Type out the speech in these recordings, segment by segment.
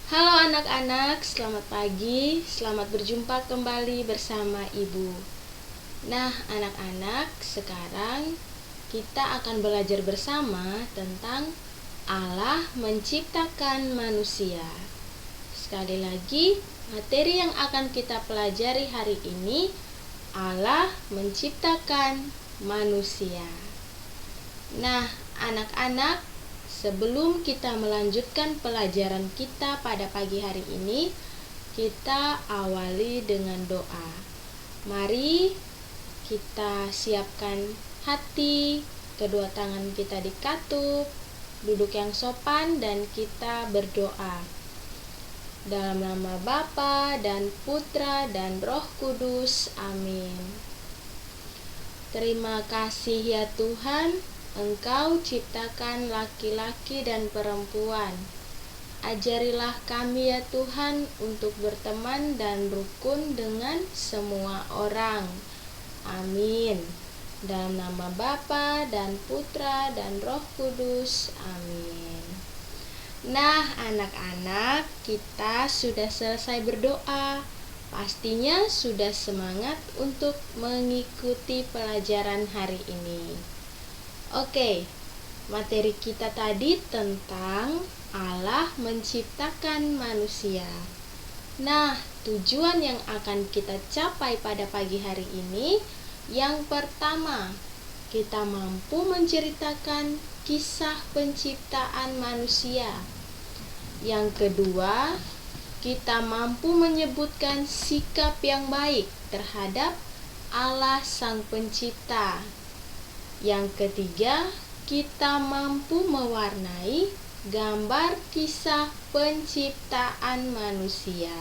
Halo anak-anak, selamat pagi, selamat berjumpa kembali bersama Ibu. Nah, anak-anak, sekarang kita akan belajar bersama tentang Allah menciptakan manusia. Sekali lagi, materi yang akan kita pelajari hari ini, Allah menciptakan manusia. Nah, anak-anak, sebelum kita melanjutkan pelajaran kita pada pagi hari ini, kita awali dengan doa. Mari kita siapkan hati, kedua tangan kita dikatup, duduk yang sopan, dan kita berdoa. Dalam nama Bapa dan Putra dan Roh Kudus. Amin. Terima kasih ya Tuhan, Engkau ciptakan laki-laki dan perempuan. Ajarilah kami ya Tuhan untuk berteman dan rukun dengan semua orang. Amin. Dalam nama Bapa dan Putra dan Roh Kudus. Amin. Nah, anak-anak, kita sudah selesai berdoa. Pastinya sudah semangat untuk mengikuti pelajaran hari ini. Oke, materi kita tadi tentang Allah menciptakan manusia. Nah, tujuan yang akan kita capai pada pagi hari ini, yang pertama, kita mampu menceritakan kisah penciptaan manusia. Yang kedua, kita mampu menyebutkan sikap yang baik terhadap Allah Sang Pencipta. Yang ketiga, kita mampu mewarnai gambar kisah penciptaan manusia.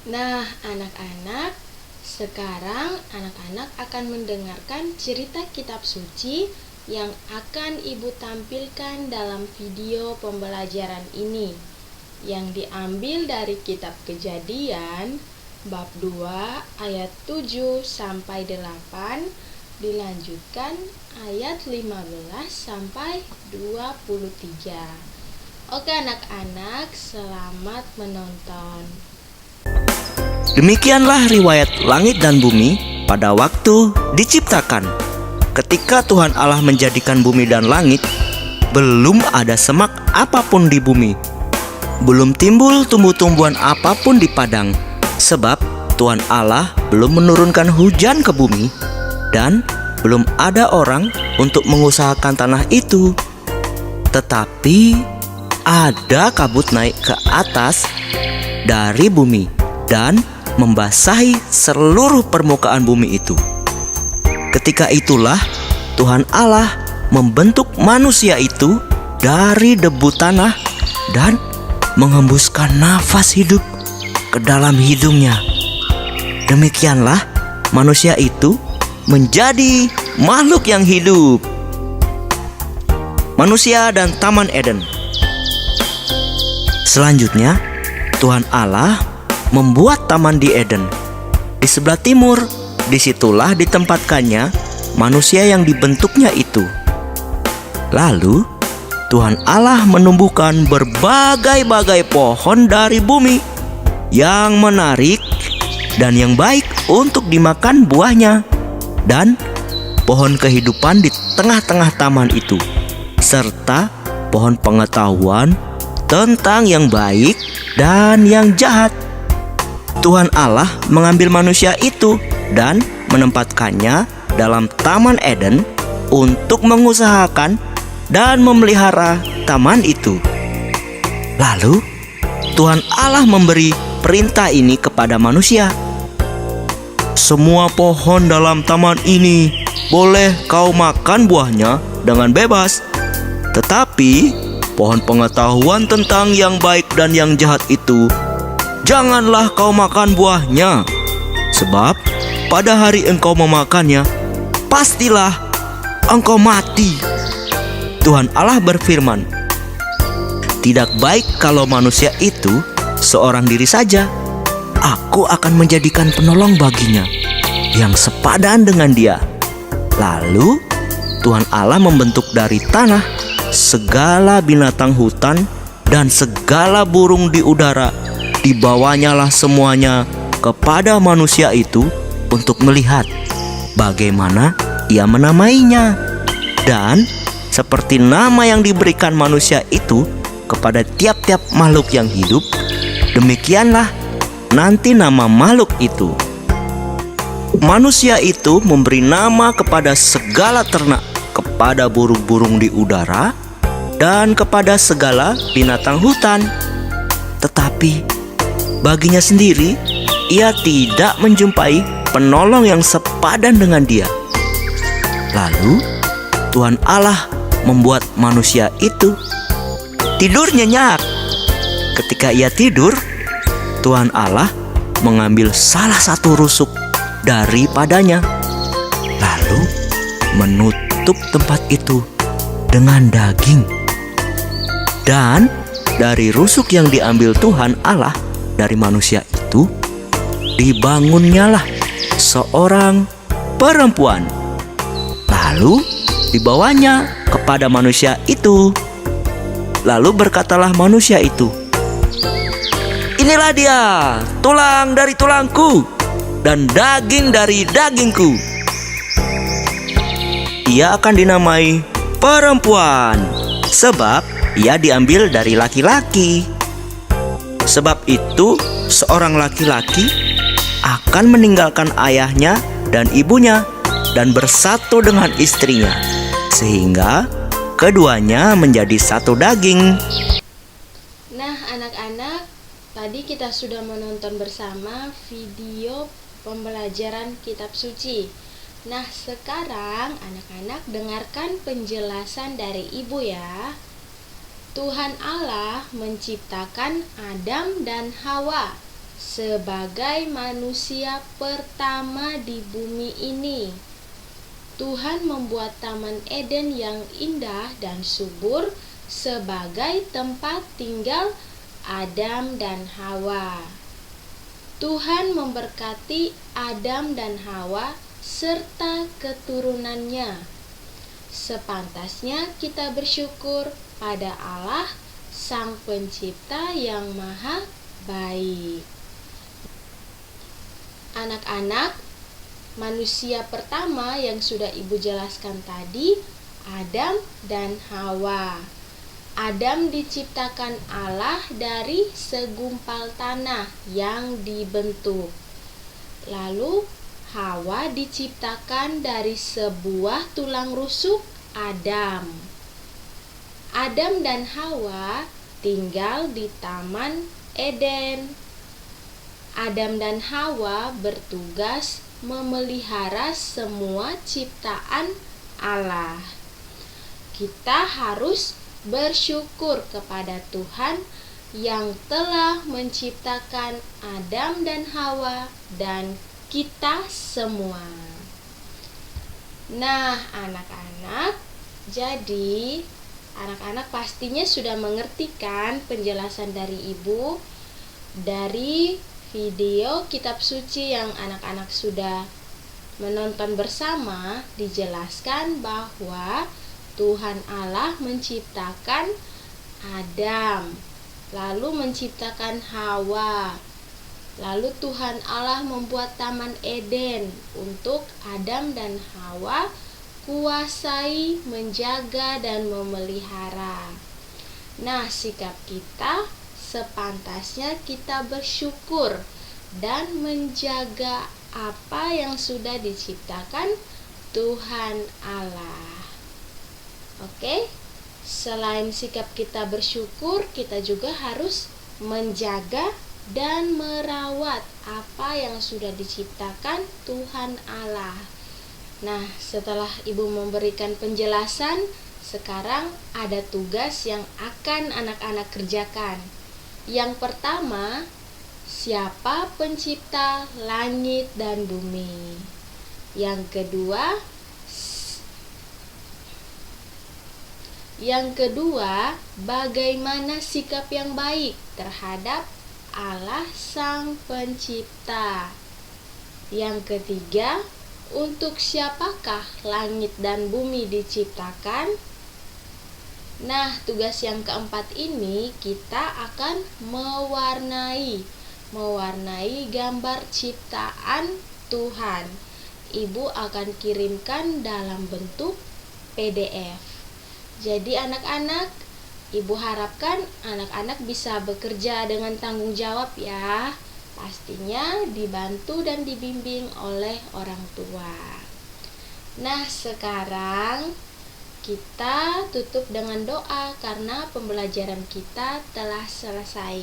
Nah, anak-anak, sekarang anak-anak akan mendengarkan cerita kitab suci yang akan Ibu tampilkan dalam video pembelajaran ini, yang diambil dari kitab Kejadian bab 2 ayat 7 sampai 8, dilanjutkan ayat 15 sampai 23. Oke anak-anak, selamat menonton. Demikianlah riwayat langit dan bumi pada waktu diciptakan. Ketika Tuhan Allah menjadikan bumi dan langit, belum ada semak apapun di bumi. Belum timbul tumbuh-tumbuhan apapun di padang, sebab Tuhan Allah belum menurunkan hujan ke bumi, dan belum ada orang untuk mengusahakan tanah itu. Tetapi ada kabut naik ke atas dari bumi dan membasahi seluruh permukaan bumi itu. Ketika itulah Tuhan Allah membentuk manusia itu dari debu tanah dan menghembuskan nafas hidup ke dalam hidungnya. Demikianlah manusia itu menjadi makhluk yang hidup. Manusia dan Taman Eden. Selanjutnya, Tuhan Allah membuat taman di Eden. Di sebelah timur, disitulah ditempatkannya manusia yang dibentuknya itu. Lalu, Tuhan Allah menumbuhkan berbagai-bagai pohon dari bumi yang menarik dan yang baik untuk dimakan buahnya, dan pohon kehidupan di tengah-tengah taman itu, serta pohon pengetahuan tentang yang baik dan yang jahat. Tuhan Allah mengambil manusia itu dan menempatkannya dalam Taman Eden untuk mengusahakan dan memelihara taman itu. Lalu Tuhan Allah memberi perintah ini kepada manusia. Semua pohon dalam taman ini boleh kau makan buahnya dengan bebas. Tetapi pohon pengetahuan tentang yang baik dan yang jahat itu, janganlah kau makan buahnya. Sebab pada hari engkau memakannya, pastilah engkau mati. Tuhan Allah berfirman, tidak baik kalau manusia itu seorang diri saja. Aku akan menjadikan penolong baginya yang sepadan dengan dia. Lalu Tuhan Allah membentuk dari tanah segala binatang hutan dan segala burung di udara dibawanyalah semuanya kepada manusia itu untuk melihat bagaimana ia menamainya. Dan seperti nama yang diberikan manusia itu kepada tiap-tiap makhluk yang hidup, demikianlah nanti nama makhluk itu. Manusia itu memberi nama kepada segala ternak, kepada burung-burung di udara, dan kepada segala binatang hutan. Tetapi baginya sendiri, ia tidak menjumpai penolong yang sepadan dengan dia. Lalu Tuhan Allah membuat manusia itu tidur nyenyak. Ketika ia tidur, Tuhan Allah mengambil salah satu rusuk daripadanya, lalu menutup tempat itu dengan daging. Dan dari rusuk yang diambil Tuhan Allah dari manusia itu, dibangunnyalah seorang perempuan. Lalu dibawanya kepada manusia itu. Lalu berkatalah manusia itu, "Inilah dia, tulang dari tulangku dan daging dari dagingku. Ia akan dinamai perempuan, sebab ia diambil dari laki-laki. Sebab itu seorang laki-laki akan meninggalkan ayahnya dan ibunya dan bersatu dengan istrinya, sehingga keduanya menjadi satu daging." Nah, anak-anak, tadi kita sudah menonton bersama video pembelajaran kitab suci. Nah, sekarang anak-anak dengarkan penjelasan dari ibu ya. Tuhan Allah menciptakan Adam dan Hawa sebagai manusia pertama di bumi ini. Tuhan membuat Taman Eden yang indah dan subur sebagai tempat tinggal Adam dan Hawa. Tuhan memberkati Adam dan Hawa serta keturunannya. Sepantasnya kita bersyukur pada Allah, Sang Pencipta yang Maha Baik. Anak-anak, manusia pertama yang sudah ibu jelaskan tadi, Adam dan Hawa. Adam diciptakan Allah dari segumpal tanah yang dibentuk. Lalu Hawa diciptakan dari sebuah tulang rusuk Adam. Adam dan Hawa tinggal di Taman Eden. Adam dan Hawa bertugas memelihara semua ciptaan Allah. Kita harus bersyukur kepada Tuhan yang telah menciptakan Adam dan Hawa dan kita semua. Nah, anak-anak, jadi anak-anak pastinya sudah mengerti kan penjelasan dari ibu dari video kitab suci yang anak-anak sudah menonton bersama. Dijelaskan bahwa Tuhan Allah menciptakan Adam, lalu menciptakan Hawa. Lalu Tuhan Allah membuat Taman Eden untuk Adam dan Hawa kuasai, menjaga, dan memelihara. Nah, sikap kita sepantasnya kita bersyukur dan menjaga apa yang sudah diciptakan Tuhan Allah. Oke, selain sikap kita bersyukur, kita juga harus menjaga dan merawat apa yang sudah diciptakan Tuhan Allah. Nah, setelah ibu memberikan penjelasan, sekarang ada tugas yang akan anak-anak kerjakan. Yang pertama, siapa pencipta langit dan bumi? Yang kedua, bagaimana sikap yang baik terhadap Allah Sang Pencipta? Yang ketiga, untuk siapakah langit dan bumi diciptakan? Nah, tugas yang keempat ini kita akan mewarnai gambar ciptaan Tuhan. Ibu akan kirimkan dalam bentuk PDF. Jadi anak-anak, Ibu harapkan anak-anak bisa bekerja dengan tanggung jawab ya. Pastinya dibantu dan dibimbing oleh orang tua. Nah, sekarang kita tutup dengan doa karena pembelajaran kita telah selesai.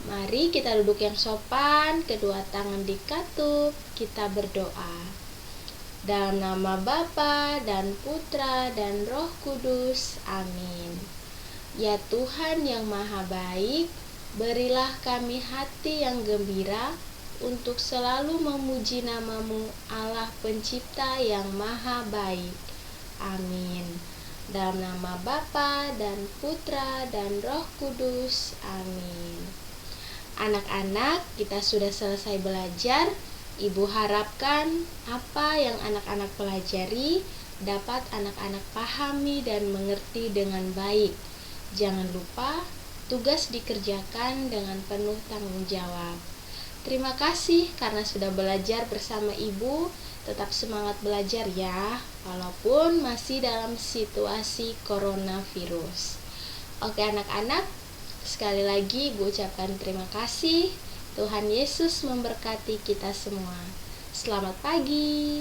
Mari kita duduk yang sopan, kedua tangan dikatup, kita berdoa. Dalam nama Bapa dan Putra dan Roh Kudus, amin. Ya Tuhan yang Maha Baik, berilah kami hati yang gembira untuk selalu memuji nama-Mu, Allah Pencipta yang Maha Baik. Amin. Dalam nama Bapa dan Putra dan Roh Kudus. Amin. Anak-anak, kita sudah selesai belajar. Ibu harapkan apa yang anak-anak pelajari dapat anak-anak pahami dan mengerti dengan baik. Jangan lupa tugas dikerjakan dengan penuh tanggung jawab. Terima kasih karena sudah belajar bersama Ibu. Tetap semangat belajar ya, walaupun masih dalam situasi coronavirus. Oke anak-anak, sekali lagi Ibu ucapkan terima kasih. Tuhan Yesus memberkati kita semua. Selamat pagi.